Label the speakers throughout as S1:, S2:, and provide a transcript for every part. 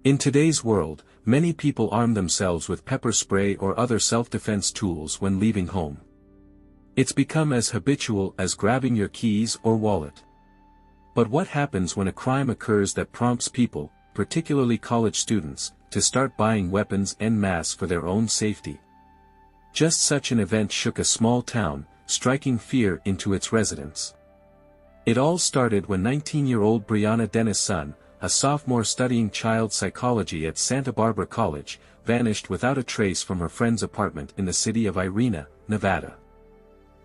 S1: In today's world, many people arm themselves with pepper spray or other self-defense tools when leaving home. It's become as habitual as grabbing your keys or wallet. But what happens when a crime occurs that prompts people, particularly college students, to start buying weapons en masse for their own safety? Just such an event shook a small town, striking fear into its residents. It all started when 19-year-old Briana Denisson, a sophomore studying child psychology at Santa Barbara College, vanished without a trace from her friend's apartment in the city of Reno, Nevada.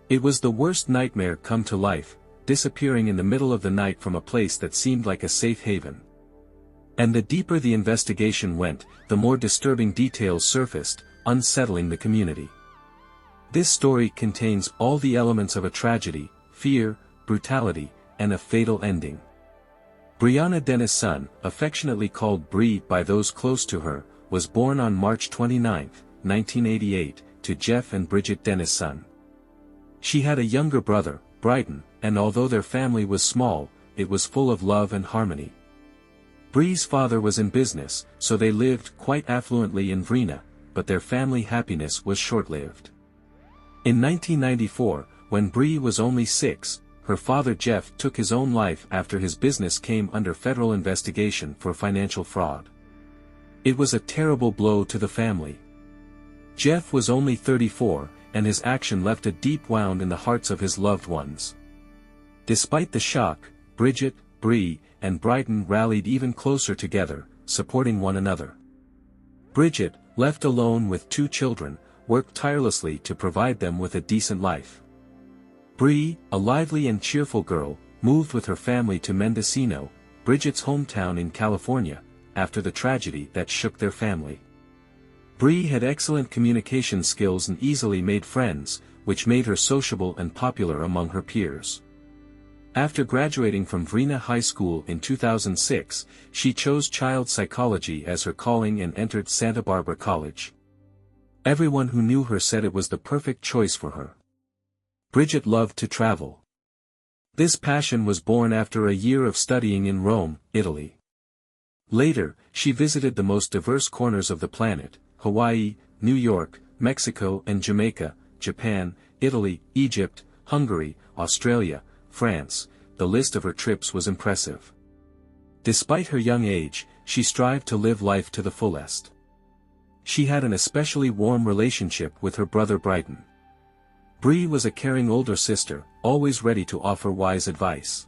S1: It was the worst nightmare come to life, disappearing in the middle of the night from a place that seemed like a safe haven. And the deeper the investigation went, the more disturbing details surfaced, unsettling the community. This story contains all the elements of a tragedy: fear, brutality, and a fatal ending. Bryana Denisson, affectionately called Bree by those close to her, was born on March 29, 1988, to Jeff and Bridget Denisson. She had a younger brother, Brian, and although their family was small, it was full of love and harmony. Bree's father was in business, so they lived quite affluently in Briana, but their family happiness was short-lived. In 1994, when Bree was only 6, her father Jeff took his own life after his business came under federal investigation for financial fraud. It was a terrible blow to the family. Jeff was only 34, and his action left a deep wound in the hearts of his loved ones. Despite the shock, Bridget, Bree, and Brian rallied even closer together, supporting one another. Bridget, left alone with 2 children, worked tirelessly to provide them with a decent life. Bree, a lively and cheerful girl, moved with her family to Mendocino, Bridget's hometown in California, after the tragedy that shook their family. Bree had excellent communication skills and easily made friends, which made her sociable and popular among her peers. After graduating from Briana High School in 2006, she chose child psychology as her calling and entered Santa Barbara College. Everyone who knew her said it was the perfect choice for her. Bridget loved to travel. This passion was born after a year of studying in Rome, Italy. Later, she visited the most diverse corners of the planet: Hawaii, New York, Mexico and Jamaica, Japan, Italy, Egypt, Hungary, Australia, France. The list of her trips was impressive. Despite her young age, she strived to live life to the fullest. She had an especially warm relationship with her brother Brian. Bree was a caring older sister, always ready to offer wise advice.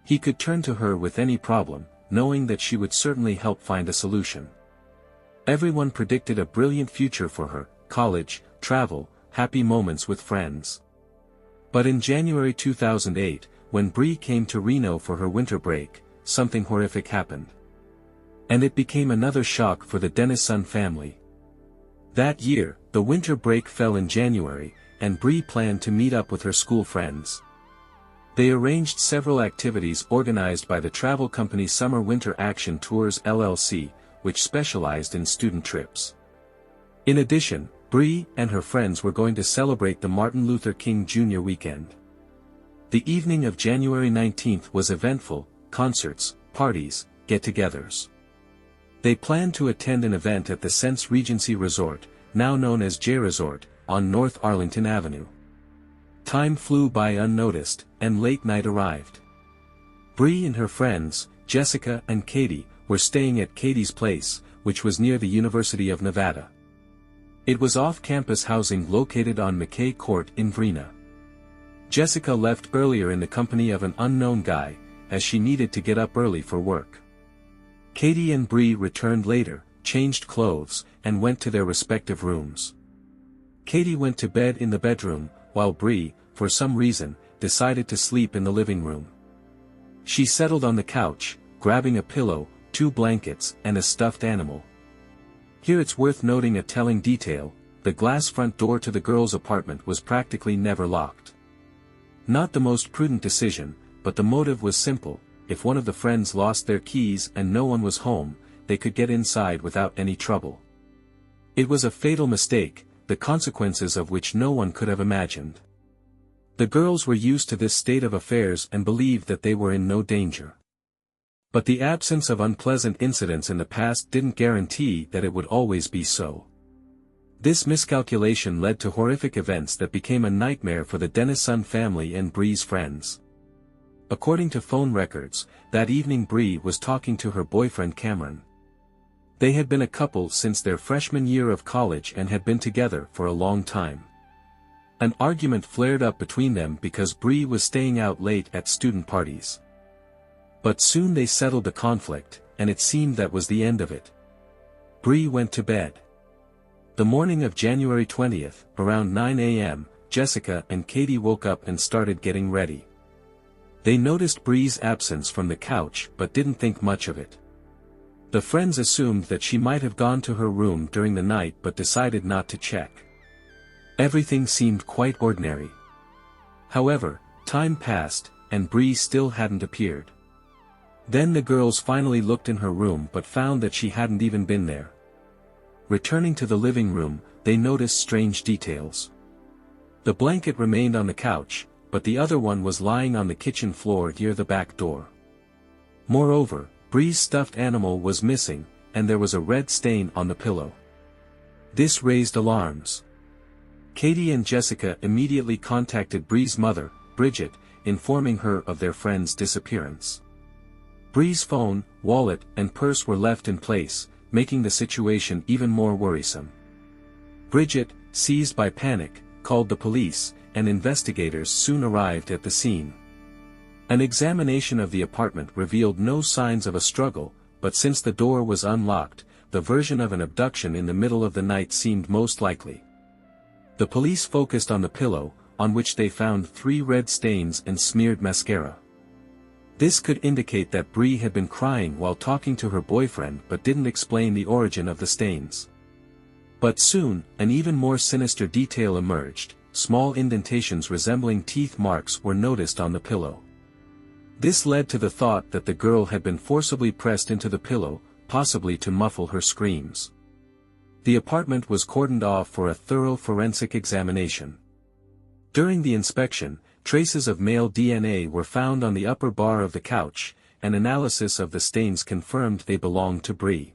S1: He could turn to her with any problem, knowing that she would certainly help find a solution. Everyone predicted a brilliant future for her: college, travel, happy moments with friends. But in January 2008, when Bree came to Reno for her winter break, something horrific happened. And it became another shock for the Denisson family. That year, the winter break fell in January, and Bree planned to meet up with her school friends. They arranged several activities organized by the travel company Summer Winter Action Tours LLC, which specialized in student trips. In addition, Bree and her friends were going to celebrate the Martin Luther King Jr. weekend. The evening of January 19th was eventful: concerts, parties, get-togethers. They planned to attend an event at the Sense Regency Resort, now known as J Resort, on North Arlington Avenue. Time flew by unnoticed, and late night arrived. Bree and her friends, Jessica and Katie, were staying at Katie's place, which was near the University of Nevada. It was off-campus housing located on McKay Court in Briana. Jessica left earlier in the company of an unknown guy, as she needed to get up early for work. Katie and Bree returned later, changed clothes, and went to their respective rooms. Katie went to bed in the bedroom, while Bree, for some reason, decided to sleep in the living room. She settled on the couch, grabbing a pillow, 2 blankets, and a stuffed animal. Here it's worth noting a telling detail: the glass front door to the girls' apartment was practically never locked. Not the most prudent decision, but the motive was simple: if one of the friends lost their keys and no one was home, they could get inside without any trouble. It was a fatal mistake, the consequences of which no one could have imagined. The girls were used to this state of affairs and believed that they were in no danger. But the absence of unpleasant incidents in the past didn't guarantee that it would always be so. This miscalculation led to horrific events that became a nightmare for the Denisson family and Bree's friends. According to phone records, that evening Bree was talking to her boyfriend Cameron. They had been a couple since their freshman year of college and had been together for a long time. An argument flared up between them because Bree was staying out late at student parties. But soon they settled the conflict, and it seemed that was the end of it. Bree went to bed. The morning of January 20th, around 9 a.m., Jessica and Katie woke up and started getting ready. They noticed Bree's absence from the couch but didn't think much of it. The friends assumed that she might have gone to her room during the night but decided not to check. Everything seemed quite ordinary. However, time passed, and Bree still hadn't appeared. Then the girls finally looked in her room but found that she hadn't even been there. Returning to the living room, they noticed strange details. The blanket remained on the couch, but the other one was lying on the kitchen floor near the back door. Moreover, Bree's stuffed animal was missing, and there was a red stain on the pillow. This raised alarms. Katie and Jessica immediately contacted Bree's mother, Bridget, informing her of their friend's disappearance. Bree's phone, wallet, and purse were left in place, making the situation even more worrisome. Bridget, seized by panic, called the police, and investigators soon arrived at the scene. An examination of the apartment revealed no signs of a struggle, but since the door was unlocked, the version of an abduction in the middle of the night seemed most likely. The police focused on the pillow, on which they found 3 red stains and smeared mascara. This could indicate that Bree had been crying while talking to her boyfriend but didn't explain the origin of the stains. But soon, an even more sinister detail emerged: small indentations resembling teeth marks were noticed on the pillow. This led to the thought that the girl had been forcibly pressed into the pillow, possibly to muffle her screams. The apartment was cordoned off for a thorough forensic examination. During the inspection, traces of male DNA were found on the upper bar of the couch, and analysis of the stains confirmed they belonged to Bree.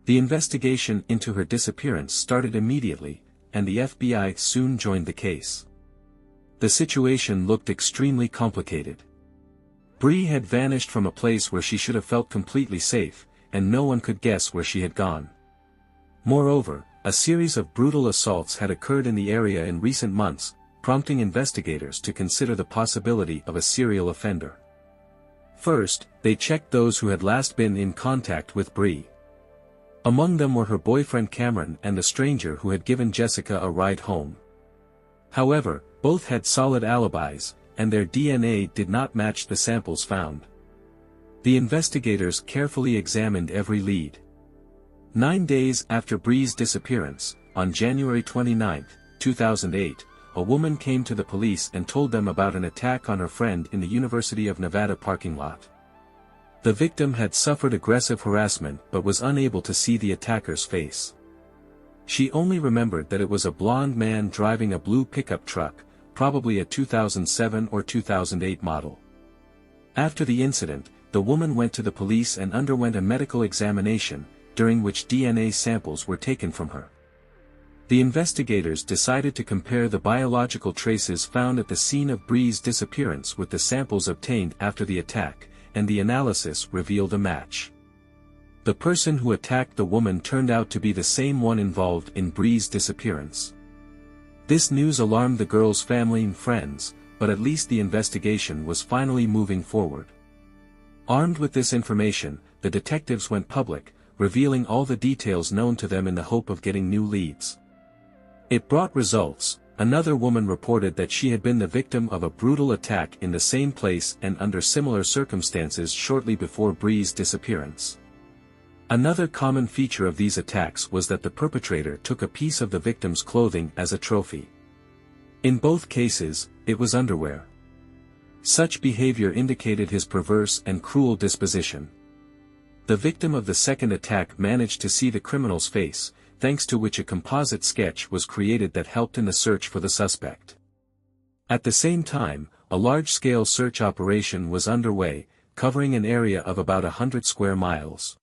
S1: The investigation into her disappearance started immediately, and the FBI soon joined the case. The situation looked extremely complicated. Bree had vanished from a place where she should have felt completely safe, and no one could guess where she had gone. Moreover, a series of brutal assaults had occurred in the area in recent months, prompting investigators to consider the possibility of a serial offender. First, they checked those who had last been in contact with Bree. Among them were her boyfriend Cameron and the stranger who had given Jessica a ride home. However, both had solid alibis, and their DNA did not match the samples found. The investigators carefully examined every lead. 9 days after Bree's disappearance, on January 29, 2008, a woman came to the police and told them about an attack on her friend in the University of Nevada parking lot. The victim had suffered aggressive harassment but was unable to see the attacker's face. She only remembered that it was a blond man driving a blue pickup truck, probably a 2007 or 2008 model. After the incident, the woman went to the police and underwent a medical examination, during which DNA samples were taken from her. The investigators decided to compare the biological traces found at the scene of Bree's disappearance with the samples obtained after the attack, and the analysis revealed a match. The person who attacked the woman turned out to be the same one involved in Bree's disappearance. This news alarmed the girl's family and friends, but at least the investigation was finally moving forward. Armed with this information, the detectives went public, revealing all the details known to them in the hope of getting new leads. It brought results. Another woman reported that she had been the victim of a brutal attack in the same place and under similar circumstances shortly before Bree's disappearance. Another common feature of these attacks was that the perpetrator took a piece of the victim's clothing as a trophy. In both cases, it was underwear. Such behavior indicated his perverse and cruel disposition. The victim of the second attack managed to see the criminal's face, thanks to which a composite sketch was created that helped in the search for the suspect. At the same time, a large-scale search operation was underway, covering an area of about 100 square miles.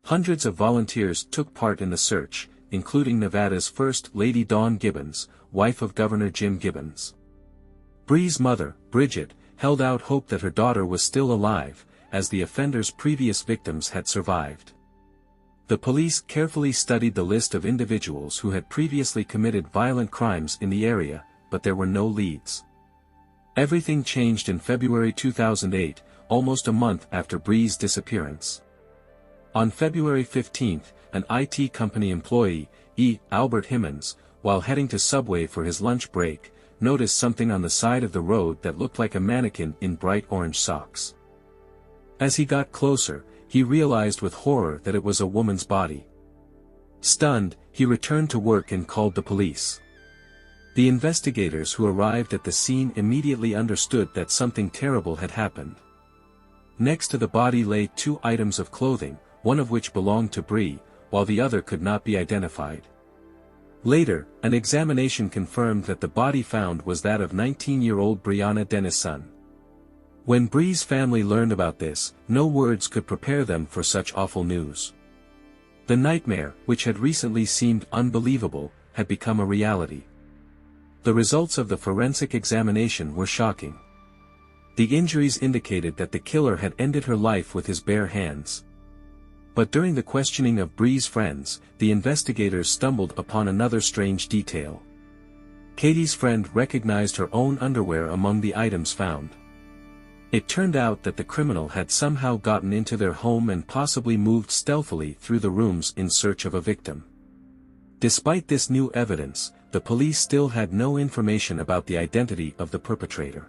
S1: Hundreds of volunteers took part in the search, including Nevada's First Lady Dawn Gibbons, wife of Governor Jim Gibbons. Bree's mother, Bridget, held out hope that her daughter was still alive, as the offender's previous victims had survived. The police carefully studied the list of individuals who had previously committed violent crimes in the area, but there were no leads. Everything changed in February 2008, almost a month after Bree's disappearance. On February 15, an IT company employee, Albert Himmons, while heading to Subway for his lunch break, noticed something on the side of the road that looked like a mannequin in bright orange socks. As he got closer, he realized with horror that it was a woman's body. Stunned, he returned to work and called the police. The investigators who arrived at the scene immediately understood that something terrible had happened. Next to the body lay 2 items of clothing, one of which belonged to Bree, while the other could not be identified. Later, an examination confirmed that the body found was that of 19-year-old Bryana Denisson. When Bree's family learned about this, no words could prepare them for such awful news. The nightmare, which had recently seemed unbelievable, had become a reality. The results of the forensic examination were shocking. The injuries indicated that the killer had ended her life with his bare hands. But during the questioning of Bree's friends, the investigators stumbled upon another strange detail. Katie's friend recognized her own underwear among the items found. It turned out that the criminal had somehow gotten into their home and possibly moved stealthily through the rooms in search of a victim. Despite this new evidence, the police still had no information about the identity of the perpetrator.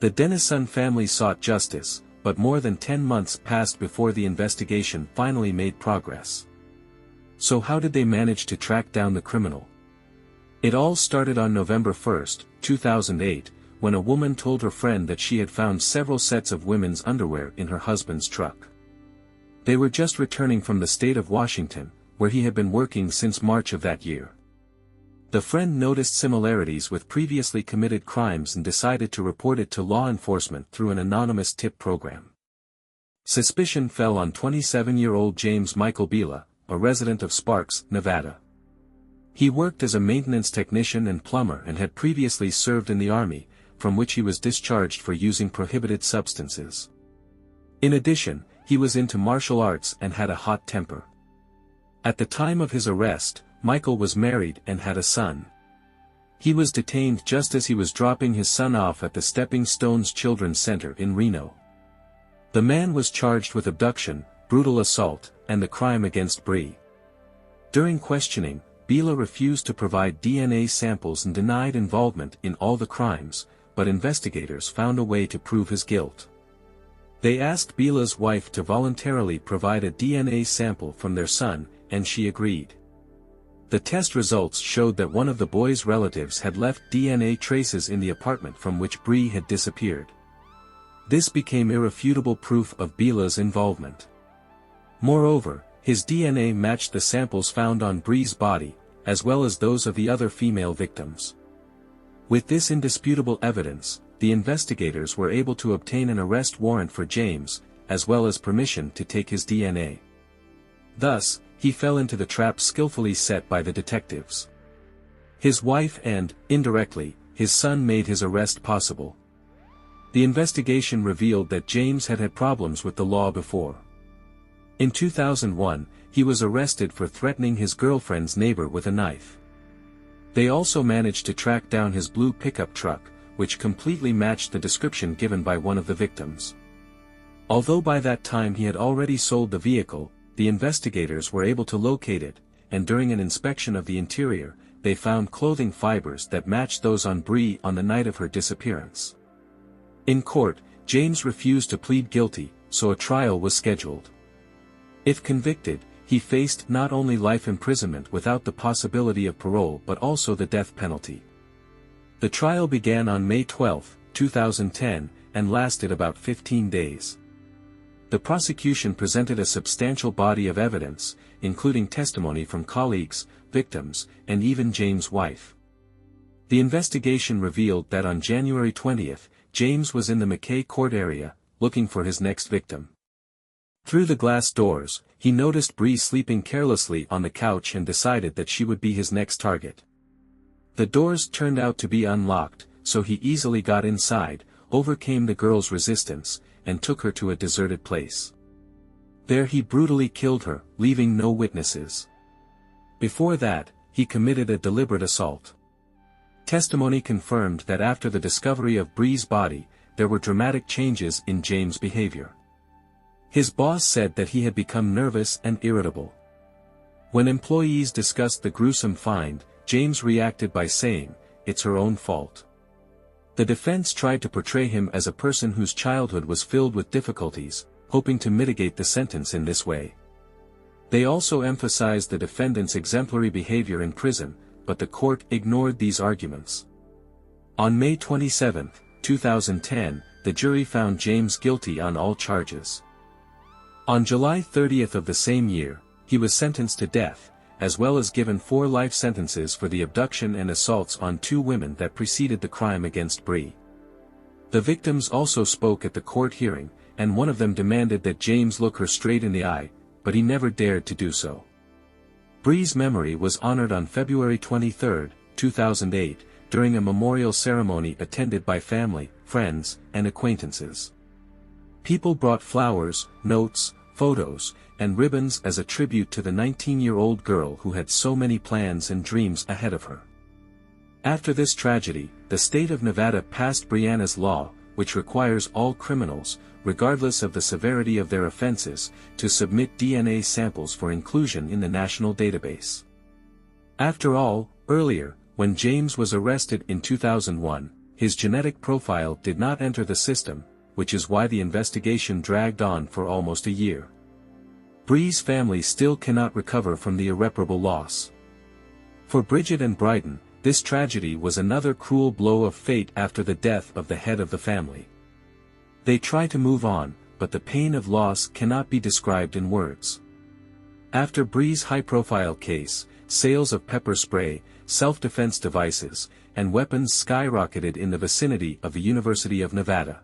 S1: The Denisson family sought justice, but more than 10 months passed before the investigation finally made progress. So how did they manage to track down the criminal? It all started on November 1, 2008, when a woman told her friend that she had found several sets of women's underwear in her husband's truck. They were just returning from the state of Washington, where he had been working since March of that year. The friend noticed similarities with previously committed crimes and decided to report it to law enforcement through an anonymous tip program. Suspicion fell on 27-year-old James Michael Biela, a resident of Sparks, Nevada. He worked as a maintenance technician and plumber and had previously served in the Army, from which he was discharged for using prohibited substances. In addition, he was into martial arts and had a hot temper. At the time of his arrest, Michael was married and had a son. He was detained just as he was dropping his son off at the Stepping Stones Children's Center in Reno. The man was charged with abduction, brutal assault, and the crime against Bree. During questioning, Biela refused to provide DNA samples and denied involvement in all the crimes, but investigators found a way to prove his guilt. They asked Biela's wife to voluntarily provide a DNA sample from their son, and she agreed. The test results showed that one of the boy's relatives had left DNA traces in the apartment from which Bree had disappeared. This became irrefutable proof of Biela's involvement. Moreover, his DNA matched the samples found on Bree's body, as well as those of the other female victims. With this indisputable evidence, the investigators were able to obtain an arrest warrant for James, as well as permission to take his DNA. Thus, he fell into the trap skillfully set by the detectives. His wife and, indirectly, his son made his arrest possible. The investigation revealed that James had had problems with the law before. In 2001, he was arrested for threatening his girlfriend's neighbor with a knife. They also managed to track down his blue pickup truck, which completely matched the description given by one of the victims. Although by that time he had already sold the vehicle, the investigators were able to locate it, and during an inspection of the interior, they found clothing fibers that matched those on Bree on the night of her disappearance. In court, James refused to plead guilty, so a trial was scheduled. If convicted, he faced not only life imprisonment without the possibility of parole but also the death penalty. The trial began on May 12, 2010, and lasted about 15 days. The prosecution presented a substantial body of evidence, including testimony from colleagues, victims, and even James' wife. The investigation revealed that on January 20, James was in the McKay court area, looking for his next victim. Through the glass doors, he noticed Bree sleeping carelessly on the couch and decided that she would be his next target. The doors turned out to be unlocked, so he easily got inside, overcame the girl's resistance, and took her to a deserted place. There he brutally killed her, leaving no witnesses. Before that, he committed a deliberate assault. Testimony confirmed that after the discovery of Bree's body, there were dramatic changes in James' behavior. His boss said that he had become nervous and irritable. When employees discussed the gruesome find, James reacted by saying, "It's her own fault." The defense tried to portray him as a person whose childhood was filled with difficulties, hoping to mitigate the sentence in this way. They also emphasized the defendant's exemplary behavior in prison, but the court ignored these arguments. On May 27, 2010, the jury found James guilty on all charges. On July 30 of the same year, he was sentenced to death, as well as given 4 life sentences for the abduction and assaults on 2 women that preceded the crime against Bree. The victims also spoke at the court hearing, and one of them demanded that James look her straight in the eye, but he never dared to do so. Bree's memory was honored on February 23, 2008, during a memorial ceremony attended by family, friends, and acquaintances. People brought flowers, notes, photos, and ribbons as a tribute to the 19-year-old girl who had so many plans and dreams ahead of her. After this tragedy, the state of Nevada passed Bryana's law, which requires all criminals, regardless of the severity of their offenses, to submit DNA samples for inclusion in the national database. After all, earlier, when James was arrested in 2001, his genetic profile did not enter the system, which is why the investigation dragged on for almost a year. Bree's family still cannot recover from the irreparable loss. For Bridget and Bryden, this tragedy was another cruel blow of fate after the death of the head of the family. They try to move on, but the pain of loss cannot be described in words. After Bree's high-profile case, sales of pepper spray, self-defense devices, and weapons skyrocketed in the vicinity of the University of Nevada.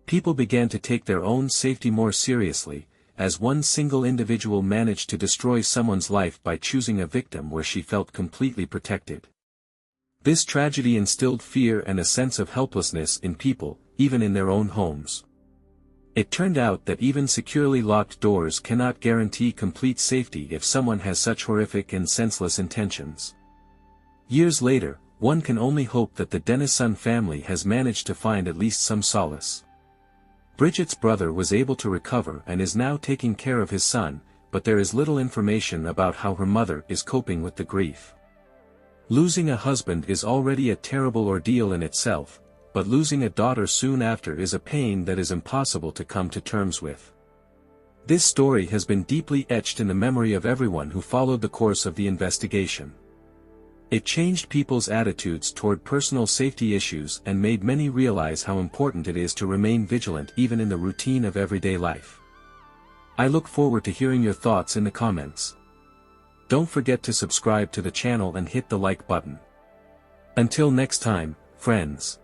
S1: People began to take their own safety more seriously, as one single individual managed to destroy someone's life by choosing a victim where she felt completely protected. This tragedy instilled fear and a sense of helplessness in people, even in their own homes. It turned out that even securely locked doors cannot guarantee complete safety if someone has such horrific and senseless intentions. Years later, one can only hope that the Denisson family has managed to find at least some solace. Bridget's brother was able to recover and is now taking care of his son, but there is little information about how her mother is coping with the grief. Losing a husband is already a terrible ordeal in itself, but losing a daughter soon after is a pain that is impossible to come to terms with. This story has been deeply etched in the memory of everyone who followed the course of the investigation. It changed people's attitudes toward personal safety issues and made many realize how important it is to remain vigilant even in the routine of everyday life. I look forward to hearing your thoughts in the comments. Don't forget to subscribe to the channel and hit the like button. Until next time, friends.